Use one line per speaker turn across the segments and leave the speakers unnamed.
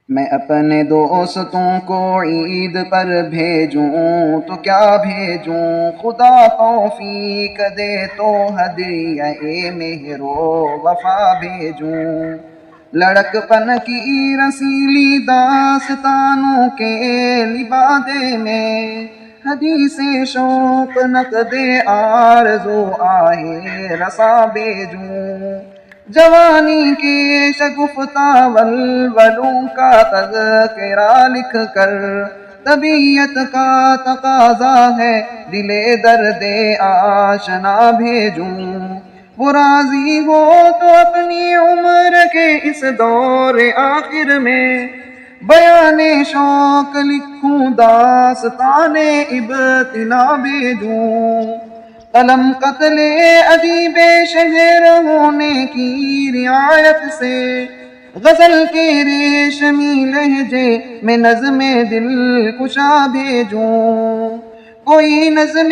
میں اپنے دوستوں کو عید پر بھیجوں تو کیا بھیجوں، خدا توفیق دے تو ہدیہ مہر و وفا بھیجوں۔ لڑک پن کی رسیلی داستانوں کے لبادے میں حدیث شوق نقد آرزو آہ رسا بھیجوں۔ جوانی کے شگفتہ ولولوں کا تذکرہ لکھ کر طبیعت کا تقاضا ہے دل درد آشنا بھیجوں۔ وہ راضی ہو تو اپنی عمر کے اس دور آخر میں بیان شوق لکھوں، داستان ابتلا بھیجوں۔ قلم قتل ادیب شہر ہونے کی رعایت سے غزل کے ریشمی لہجے میں نظم دل کشا بھیجوں۔ کوئی نظم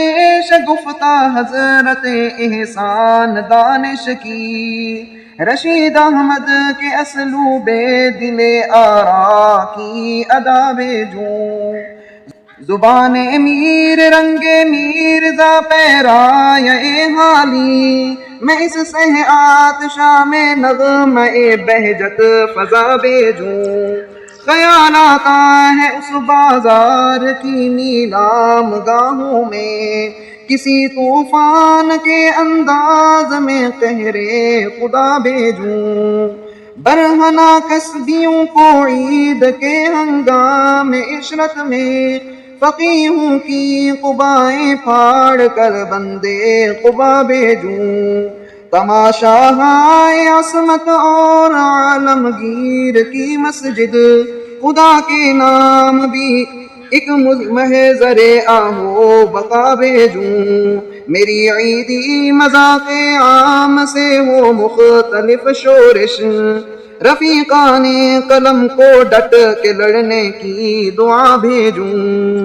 شگفتہ حضرت احسان دانش کی، رشید احمد کے اسلوب دل آرا کی ادا بھیجوں۔ زبان میر رنگ میرزا پیرایہ حالی، میں اس سہعات شام نغمہ بہجت فضا بھیجوں۔ خیال آتا ہے اس بازار کی نیلام گاہوں میں، کسی طوفان کے انداز میں قہر خدا بھیجوں۔ برہنہ کسبیوں کو عید کے ہنگام عشرت میں فقیہوں کی قبائیں پھاڑ کر بندے قبا بھیجوں۔ تماشا ہے عصمت اور عالمگیر کی مسجد، خدا کے نام بھی ایک محضر آہو بقا بھیجوں۔ میری عیدی مذاق عام سے ہو مختلف شورش، رفیقان قلم کو ڈٹ کے لڑنے کی دعا بھیجوں۔